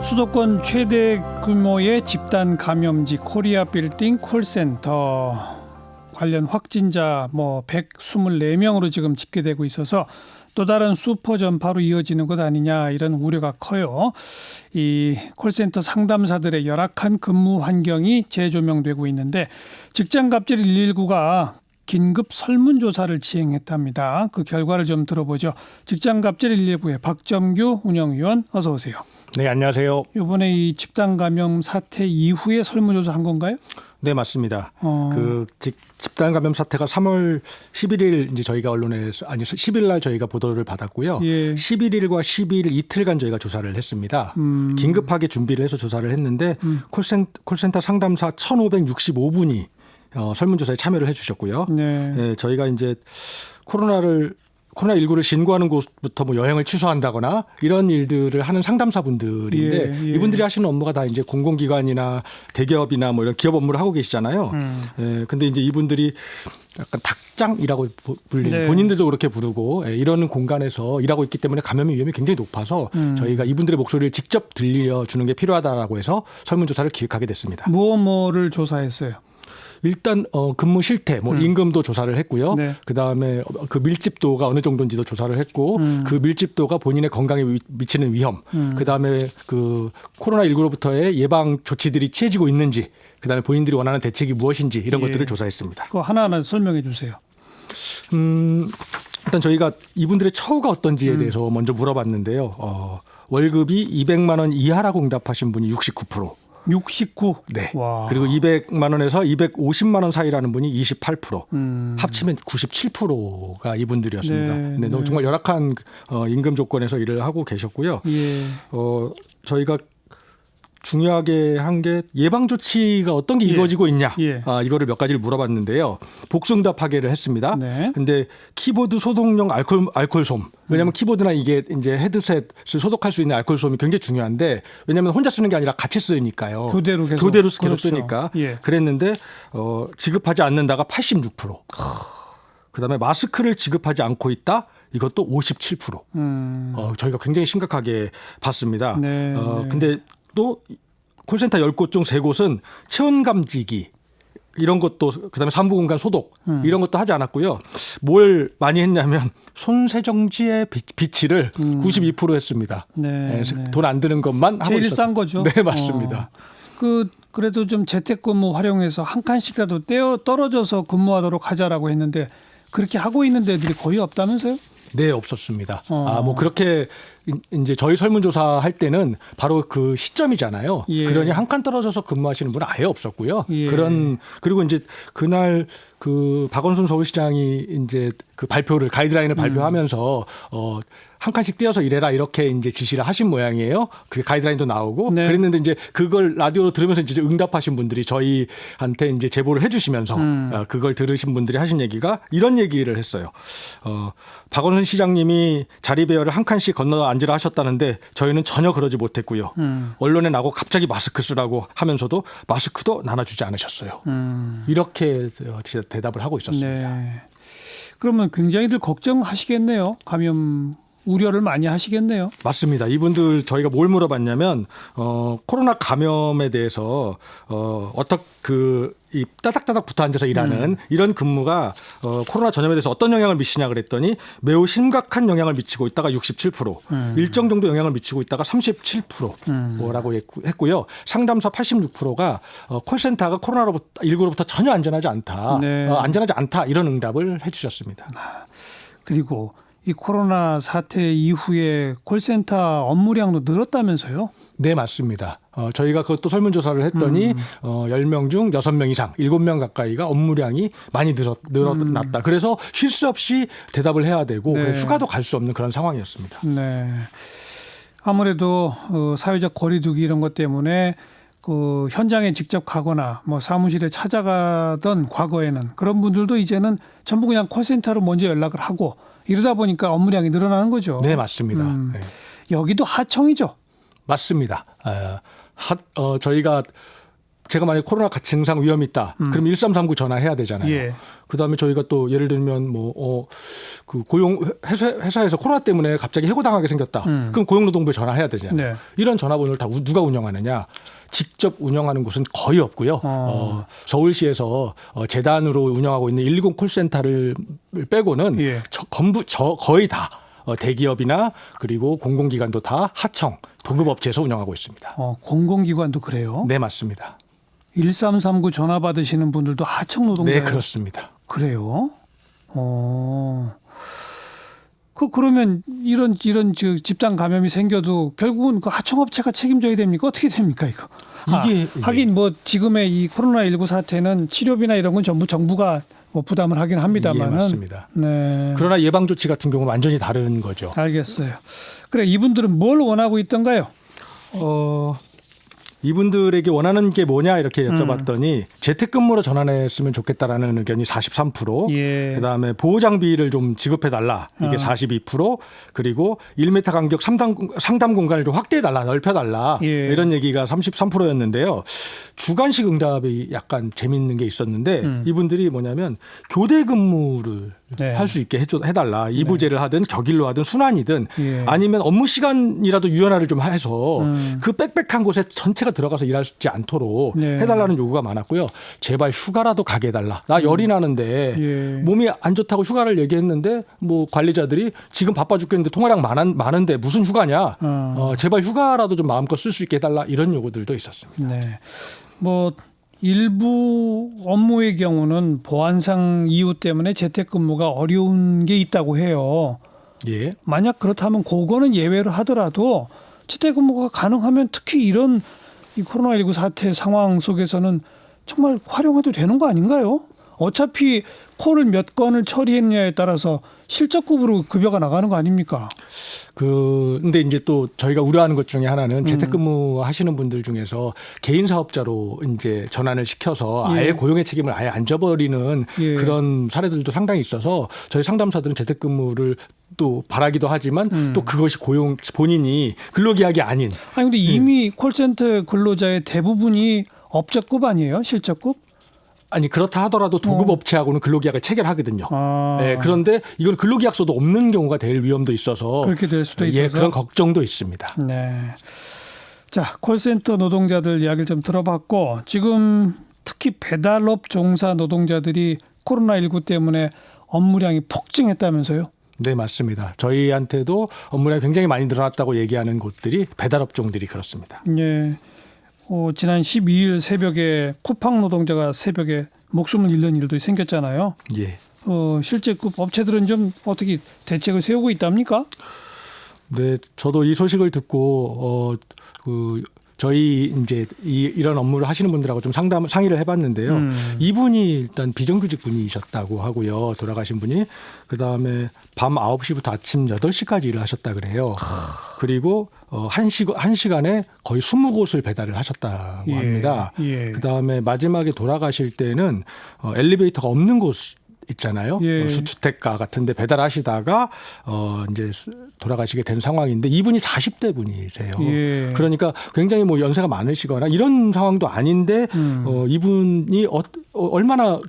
수도권 최대 규모의 집단 감염지 코리아 빌딩 콜센터 관련 확진자 124명으로 지금 집계되고 있어서 또 다른 슈퍼 전파로 이어지는 것 아니냐 이런 우려가 커요. 이 콜센터 상담사들의 열악한 근무 환경이 재조명되고 있는데 직장갑질 119가 긴급 설문조사를 진행했답니다. 그 결과를 좀 들어보죠. 직장갑질 119의 박점규 운영위원 어서 오세요. 네, 안녕하세요. 이번에 이 집단 감염 사태 이후에 설문조사 한 건가요? 네, 맞습니다. 그 집단 감염 사태가 3월 11일 이제 저희가 언론에서 10일 날 저희가 보도를 받았고요. 예. 11일과 12일 이틀간 저희가 조사를 했습니다. 긴급하게 준비를 해서 조사를 했는데 콜센터 상담사 1,565분이 설문조사에 참여를 해주셨고요. 네. 네, 저희가 이제 코로나19를 신고하는 곳부터 여행을 취소한다거나 이런 일들을 하는 상담사분들인데 예. 이분들이 하시는 업무가 다 이제 공공기관이나 대기업이나 이런 기업 업무를 하고 계시잖아요. 근데 이제 이분들이 약간 닭장이라고 불리는 네. 본인들도 그렇게 부르고 이런 공간에서 일하고 있기 때문에 감염의 위험이 굉장히 높아서 저희가 이분들의 목소리를 직접 들려주는 게 필요하다라고 해서 설문조사를 기획하게 됐습니다. 뭐를 조사했어요? 일단 근무 실태, 임금도 조사를 했고요. 네. 그다음에 그 밀집도가 어느 정도인지도 조사를 했고 그 밀집도가 본인의 건강에 미치는 위험, 그다음에 그 코로나19로부터의 예방 조치들이 취해지고 있는지, 그다음에 본인들이 원하는 대책이 무엇인지 이런 것들을 조사했습니다. 그거 하나하나 설명해 주세요. 일단 저희가 이분들의 처우가 어떤지에 대해서 먼저 물어봤는데요. 월급이 200만 원 이하라고 응답하신 분이 69%. 69. 네. 와. 그리고 200만 원에서 250만 원 사이라는 분이 28%. 합치면 97%가 이분들이었습니다. 네. 네. 정말 열악한 임금 조건에서 일을 하고 계셨고요. 예. 저희가 중요하게 한 게 예방 조치가 어떤 게 이루어지고 있냐. 예. 이거를 몇 가지를 물어봤는데요. 복수응답하기를 했습니다. 네. 근데 키보드 소독용 알코올솜. 왜냐하면 키보드나 이게 이제 헤드셋을 소독할 수 있는 알코올솜이 굉장히 중요한데 왜냐하면 혼자 쓰는 게 아니라 같이 쓰니까요. 교대로 계속 계속 그렇죠. 쓰니까. 예. 그랬는데 지급하지 않는다가 86%. 그다음에 마스크를 지급하지 않고 있다. 이것도 57%. 저희가 굉장히 심각하게 봤습니다. 네. 근데 또 콜센터 10곳 중 3곳은 체온 감지기 이런 것도 그다음에 산부공간 소독 이런 것도 하지 않았고요. 뭘 많이 했냐면 손세정지의 비치를 92% 했습니다. 네. 돈 안 드는 것만 하고 제일 있었죠. 싼 거죠. 네, 맞습니다. 그래도 좀 재택근무 활용해서 한 칸씩이라도 떨어져서 근무하도록 하자라고 했는데 그렇게 하고 있는 데들이 거의 없다면서요? 네, 없었습니다. 그렇게 이제 저희 설문조사 할 때는 바로 그 시점이잖아요. 예. 그러니 한 칸 떨어져서 근무하시는 분은 아예 없었고요. 예. 그리고 이제 그날 그 박원순 서울시장이 이제 그 가이드라인을 발표하면서 한 칸씩 떼어서 일해라 이렇게 이제 지시를 하신 모양이에요. 그 가이드라인도 나오고 네. 그랬는데 이제 그걸 라디오로 들으면서 이제 응답하신 분들이 저희한테 이제 제보를 해주시면서 그걸 들으신 분들이 하신 얘기가 이런 얘기를 했어요. 박원순 시장님이 자리 배열을 한 칸씩 건너 앉으라 하셨다는데 저희는 전혀 그러지 못했고요. 언론에 나고 갑자기 마스크 쓰라고 하면서도 마스크도 나눠주지 않으셨어요. 이렇게 대답을 하고 있었습니다. 네. 그러면 굉장히들 걱정하시겠네요. 감염 우려를 많이 하시겠네요. 맞습니다. 이분들 저희가 뭘 물어봤냐면 코로나 감염에 대해서 이 따닥따닥 붙어 앉아서 일하는 이런 근무가 코로나 전염에 대해서 어떤 영향을 미치냐 그랬더니 매우 심각한 영향을 미치고 있다가 67%, 일정 정도 영향을 미치고 있다가 37%라고 했고요. 상담사 86%가 콜센터가 코로나19로부터 전혀 안전하지 않다, 네. 안전하지 않다 이런 응답을 해주셨습니다. 그리고 이 코로나 사태 이후에 콜센터 업무량도 늘었다면서요? 네, 맞습니다. 저희가 그것도 설문조사를 했더니 10명 중 6명 이상, 7명 가까이가 업무량이 많이 늘어났다. 그래서 쉴 수 없이 대답을 해야 되고 네. 휴가도 갈 수 없는 그런 상황이었습니다. 네. 아무래도 사회적 거리두기 이런 것 때문에 그 현장에 직접 가거나 사무실에 찾아가던 과거에는 그런 분들도 이제는 전부 그냥 콜센터로 먼저 연락을 하고 이러다 보니까 업무량이 늘어나는 거죠. 네, 맞습니다. 네. 여기도 하청이죠. 맞습니다. 저희가 제가 만약에 코로나 증상 위험이 있다. 그럼 1339 전화해야 되잖아요. 예. 그다음에 저희가 또 예를 들면 그 고용 회사에서 코로나 때문에 갑자기 해고당하게 생겼다. 그럼 고용노동부에 전화해야 되잖아요. 네. 이런 전화번호를 다 누가 운영하느냐? 직접 운영하는 곳은 거의 없고요. 서울시에서 재단으로 운영하고 있는 120 콜센터를 빼고는 예. 거의 다 대기업이나 그리고 공공기관도 다 하청 도급업체에서 운영하고 있습니다. 공공기관도 그래요? 네, 맞습니다. 1339 전화 받으시는 분들도 하청 노동자예요? 네, 그렇습니다. 그래요? 그러면 이런 집단 감염이 생겨도 결국은 그 하청업체가 책임져야 됩니까? 어떻게 됩니까 이거? 이게 하긴 뭐 지금의 이 코로나19 사태는 치료비나 이런 건 전부 정부가 뭐 부담을 하긴 합니다만은. 예, 맞습니다. 네. 그러나 예방 조치 같은 경우는 완전히 다른 거죠. 알겠어요. 그래 이분들은 뭘 원하고 있던가요? 이분들에게 원하는 게 뭐냐 이렇게 여쭤봤더니 재택근무로 전환했으면 좋겠다라는 의견이 43%, 예. 그다음에 보호 장비를 좀 지급해 달라 이게 42%, 그리고 1m 간격 상담 공간을 좀 확대해 달라, 넓혀 달라 예. 이런 얘기가 33%였는데요. 주간식 응답이 약간 재미있는 게 있었는데 이분들이 뭐냐면 교대 근무를 네. 할 수 있게 해달라. 이부제를 하든 격일로 하든 순환이든 예. 아니면 업무 시간이라도 유연화를 좀 해서 그 빽빽한 곳에 전체가 들어가서 일하지 않도록 네. 해달라는 요구가 많았고요. 제발 휴가라도 가게 해달라. 나 열이 나는데 예. 몸이 안 좋다고 휴가를 얘기했는데 뭐 관리자들이 지금 바빠 죽겠는데 통화량 많은데 무슨 휴가냐. 제발 휴가라도 좀 마음껏 쓸 수 있게 해달라. 이런 요구들도 있었습니다. 네. 뭐 일부 업무의 경우는 보안상 이유 때문에 재택근무가 어려운 게 있다고 해요. 예. 만약 그렇다면 그거는 예외로 하더라도 재택근무가 가능하면 특히 이런 이 코로나19 사태 상황 속에서는 정말 활용해도 되는 거 아닌가요? 어차피 콜을 몇 건을 처리했냐에 따라서 실적급으로 급여가 나가는 거 아닙니까? 근데 이제 또 저희가 우려하는 것 중에 하나는 재택근무 하시는 분들 중에서 개인 사업자로 이제 전환을 시켜서 아예 예. 고용의 책임을 아예 안 져버리는 예. 그런 사례들도 상당히 있어서 저희 상담사들은 재택근무를 또 바라기도 하지만 또 그것이 본인이 근로계약이 아닌. 아니 근데 이미 콜센터 근로자의 대부분이 업적급 아니에요? 실적급? 아니 그렇다 하더라도 도급업체하고는 근로계약을 체결하거든요. 네, 그런데 이건 근로계약서도 없는 경우가 될 위험도 있어서 그렇게 될 수도 있어서. 예, 그런 걱정도 있습니다. 네. 자, 콜센터 노동자들 이야기를 좀 들어봤고 지금 특히 배달업 종사 노동자들이 코로나19 때문에 업무량이 폭증했다면서요? 네, 맞습니다. 저희한테도 업무량이 굉장히 많이 늘어났다고 얘기하는 곳들이 배달업종들이 그렇습니다. 예. 지난 12일 새벽에 쿠팡 노동자가 새벽에 목숨을 잃는 일도 생겼잖아요. 예. 실제 그 업체들은 좀 어떻게 대책을 세우고 있답니까? 네, 저도 이 소식을 듣고 저희 이제 이런 업무를 하시는 분들하고 좀 상의를 해봤는데요. 이분이 일단 비정규직 분이셨다고 하고요. 돌아가신 분이 그다음에 밤 9시부터 아침 8시까지 일을 하셨다 그래요. 그리고 한 시간에 거의 20곳을 배달을 하셨다고 합니다. 예. 그다음에 마지막에 돌아가실 때는 엘리베이터가 없는 곳 있잖아요. 예. 수주택가 같은데 배달하시다가 이제 돌아가시게 된 상황인데 이분이 40대 분이세요. 예. 그러니까 굉장히 뭐 연세가 많으시거나 이런 상황도 아닌데 이분이 얼마나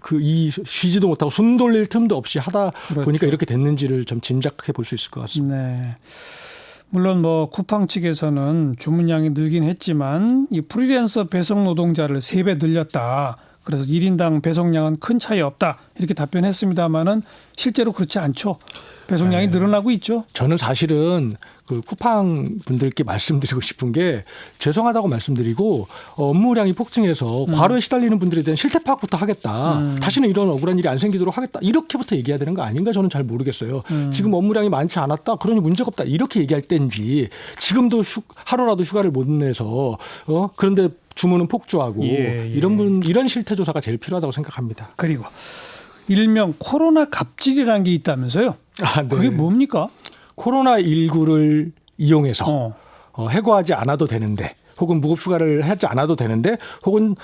쉬지도 못하고 숨 돌릴 틈도 없이 하다 그렇죠. 보니까 이렇게 됐는지를 좀 짐작해 볼 수 있을 것 같습니다. 네. 물론 뭐 쿠팡 측에서는 주문량이 늘긴 했지만 이 프리랜서 배송 노동자를 3배 늘렸다. 그래서 1인당 배송량은 큰 차이 없다. 이렇게 답변했습니다마는 실제로 그렇지 않죠. 배송량이 늘어나고 있죠. 저는 사실은 그 쿠팡 분들께 말씀드리고 싶은 게 죄송하다고 말씀드리고 업무량이 폭증해서 과로에 시달리는 분들에 대한 실태 파악부터 하겠다. 다시는 이런 억울한 일이 안 생기도록 하겠다. 이렇게부터 얘기해야 되는 거 아닌가 저는 잘 모르겠어요. 지금 업무량이 많지 않았다. 그러니 문제가 없다. 이렇게 얘기할 때인지 지금도 하루라도 휴가를 못 내서 그런데 주문은 폭주하고 예. 이런 실태 조사가 제일 필요하다고 생각합니다. 그리고 일명 코로나 갑질이라는 게 있다면서요? 네. 그게 뭡니까? 코로나19를 이용해서 해고하지 않아도 되는데 혹은 무급 휴가를 하지 않아도 되는데 혹은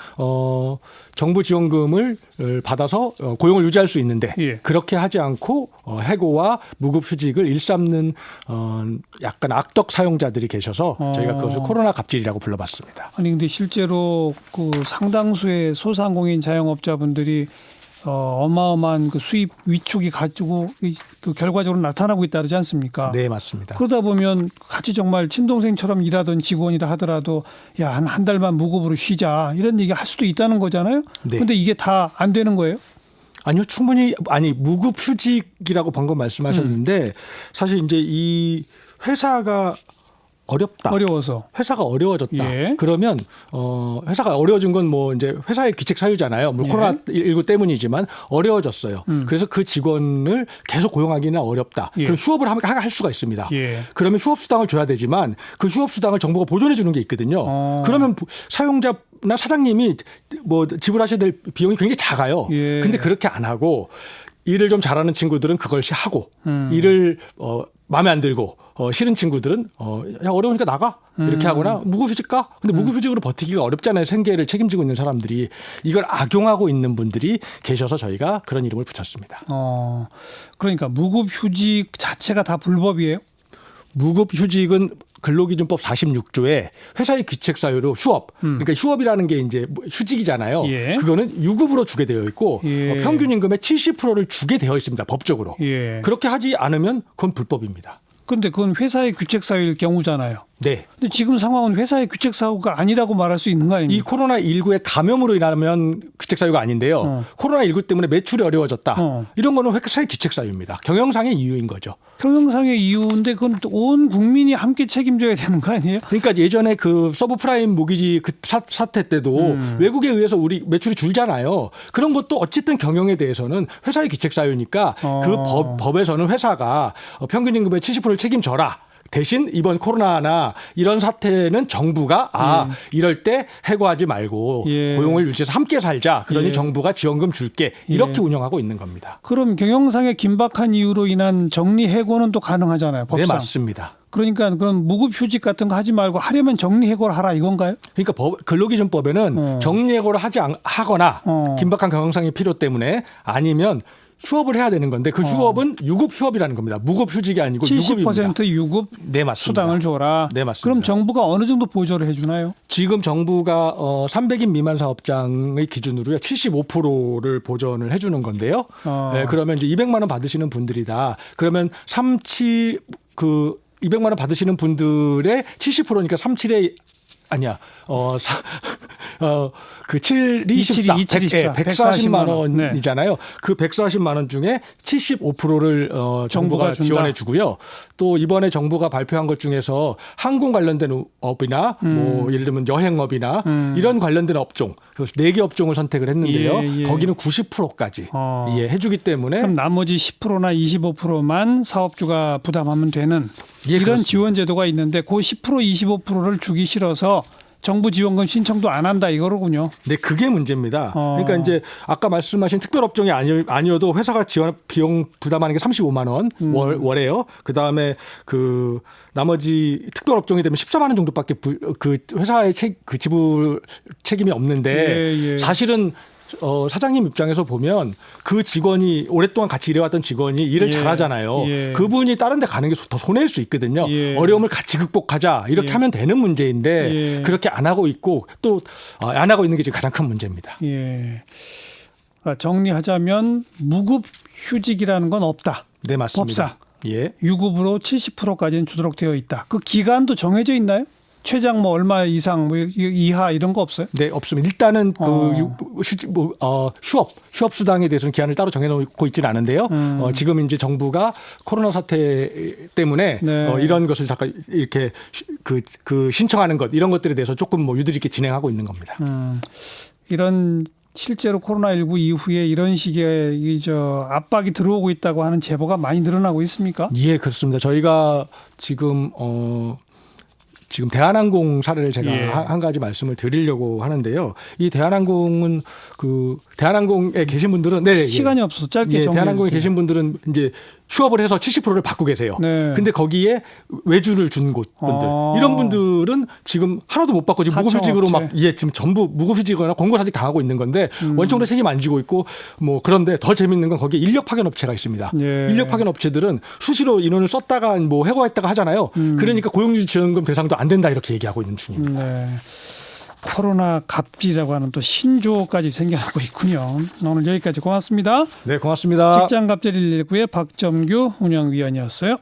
정부 지원금을 받아서 고용을 유지할 수 있는데 예. 그렇게 하지 않고 해고와 무급 휴직을 일삼는 약간 악덕 사용자들이 계셔서 저희가 그것을 코로나 갑질이라고 불러봤습니다. 아니 근데 실제로 그 상당수의 소상공인 자영업자분들이 어마어마한 그 수입 위축이 가지고 그 결과적으로 나타나고 있다 그러지 않습니까? 네, 맞습니다. 그러다 보면 같이 정말 친동생처럼 일하던 직원이라 하더라도 야, 한 달만 무급으로 쉬자 이런 얘기 할 수도 있다는 거잖아요. 네. 근데 이게 다 안 되는 거예요? 아니요, 충분히 무급 휴직이라고 방금 말씀하셨는데 사실 이제 이 회사가 어렵다. 어려워서. 회사가 어려워졌다. 예. 그러면 회사가 어려워진 건 뭐 이제 회사의 귀책 사유잖아요. 뭐 예. 코로나19 때문이지만 어려워졌어요. 그래서 그 직원을 계속 고용하기는 어렵다. 예. 그럼 휴업을 할 수가 있습니다. 예. 그러면 휴업 수당을 줘야 되지만 그 휴업 수당을 정부가 보존해 주는 게 있거든요. 그러면 사용자나 사장님이 뭐 지불하셔야 될 비용이 굉장히 작아요. 예. 근데 그렇게 안 하고 일을 좀 잘하는 친구들은 그걸 하고 일을 마음에 안 들고 싫은 친구들은 야 어려우니까 나가 이렇게 하거나 무급휴직가 근데 무급휴직으로 버티기가 어렵잖아요. 생계를 책임지고 있는 사람들이 이걸 악용하고 있는 분들이 계셔서 저희가 그런 이름을 붙였습니다. 그러니까 무급휴직 자체가 다 불법이에요? 무급휴직은 근로기준법 46조에 회사의 귀책 사유로 휴업, 그러니까 휴업이라는 게 이제 휴직이잖아요. 예. 그거는 유급으로 주게 되어 있고 예. 평균 임금의 70%를 주게 되어 있습니다. 법적으로. 예. 그렇게 하지 않으면 그건 불법입니다. 근데 그건 회사의 귀책 사유일 경우잖아요. 네. 근데 지금 상황은 회사의 귀책 사유가 아니라고 말할 수 있는 거 이 아닙니까? 코로나19의 감염으로 인하면 귀책 사유가 아닌데요. 코로나19 때문에 매출이 어려워졌다. 이런 거는 회사의 귀책 사유입니다. 경영상의 이유인 거죠. 경영상의 이유인데 그건 또 온 국민이 함께 책임져야 되는 거 아니에요? 그러니까 예전에 그 서브프라임 모기지 그 사태 때도 외국에 의해서 우리 매출이 줄잖아요. 그런 것도 어쨌든 경영에 대해서는 회사의 귀책 사유니까 그 법에서는 회사가 평균 임금의 70%를 책임져라. 대신 이번 코로나나 이런 사태는 정부가 이럴 때 해고하지 말고 예. 고용을 유지해서 함께 살자. 그러니 예. 정부가 지원금 줄게. 이렇게 예. 운영하고 있는 겁니다. 그럼 경영상의 긴박한 이유로 인한 정리 해고는 또 가능하잖아요. 법상. 네, 맞습니다. 그러니까 그런 무급휴직 같은 거 하지 말고 하려면 정리 해고를 하라 이건가요? 그러니까 근로기준법에는 정리해고를 하거나 긴박한 경영상의 필요 때문에 아니면 휴업을 해야 되는 건데 그 휴업은 유급 휴업이라는 겁니다. 무급 휴직이 아니고 70% 유급 네, 맞습니다. 수당을 줘라. 네, 맞습니다. 그럼 정부가 어느 정도 보조를 해주나요? 지금 정부가 300인 미만 사업장의 기준으로요 75%를 보전을 해주는 건데요. 네, 그러면 이제 200만 원 받으시는 분들이다. 그러면 200만 원 받으시는 분들의 70%니까 37에 아니야. 그 7, 24, 140만 원이잖아요. 네. 그 140만 원 중에 75%를 정부가 지원해 주고요. 또 이번에 정부가 발표한 것 중에서 항공 관련된 업이나 뭐 예를 들면 여행업이나 이런 관련된 업종, 4개 업종을 선택을 했는데요. 예. 거기는 90%까지 해 주기 때문에 그럼 나머지 10%나 25%만 사업주가 부담하면 되는 예, 이런 그렇습니다. 지원 제도가 있는데 그 10% 25%를 주기 싫어서 정부 지원금 신청도 안 한다 이거로군요. 네, 그게 문제입니다. 그러니까 이제 아까 말씀하신 특별 업종이 아니어도 회사가 지원 비용 부담하는 게 35만 원 월에요. 그다음에 그 나머지 특별 업종이 되면 14만 원 정도밖에 그 회사의 그 지불 책임이 없는데 사실은 사장님 입장에서 보면 그 직원이 오랫동안 같이 일해왔던 직원이 일을 잘하잖아요. 그분이 다른 데 가는 게 더 손해일 수 있거든요. 어려움을 같이 극복하자 이렇게 하면 되는 문제인데 그렇게 안 하고 있고 또 안 하고 있는 게 지금 가장 큰 문제입니다. 정리하자면 무급 휴직이라는 건 없다. 네, 맞습니다. 법상 유급으로 70%까지는 주도록 되어 있다. 그 기간도 정해져 있나요? 최장 뭐 얼마 이상 뭐 이하 이런 거 없어요? 네, 없습니다. 일단은 휴업 수당에 대해서는 기한을 따로 정해놓고 있지는 않은데요. 지금 이제 정부가 코로나 사태 때문에 이런 것을 잠깐 이렇게 그 신청하는 것 이런 것들에 대해서 조금 뭐 유도리 있게 진행하고 있는 겁니다. 이런 실제로 코로나19 이후에 이런 식의 압박이 들어오고 있다고 하는 제보가 많이 늘어나고 있습니까? 예, 그렇습니다. 저희가 지금 대한항공 사례를 제가 한 가지 말씀을 드리려고 하는데요. 이 대한항공은 그 대한항공에 계신 분들은 네, 시간이 없어서 짧게 예, 정리해 대한항공에 주세요. 계신 분들은 이제 휴업을 해서 70%를 받고 계세요. 네. 근데 거기에 외주를 준 분들 이런 분들은 지금 하나도 못 받고 지금 무급휴직으로 막 지금 전부 무급휴직이거나 공고사직 당하고 있는 건데 원청도 책임 안 지고 있고 뭐 그런데 더 재밌는 건 거기에 인력 파견 업체가 있습니다. 예. 인력 파견 업체들은 수시로 인원을 썼다가 뭐 해고했다가 하잖아요. 그러니까 고용주지 지원금 대상도 안 된다 이렇게 얘기하고 있는 중입니다. 네. 코로나 갑질이라고 하는 또 신조어까지 생겨나고 있군요. 오늘 여기까지 고맙습니다. 네, 고맙습니다. 직장 갑질 119의 박점규 운영위원이었어요.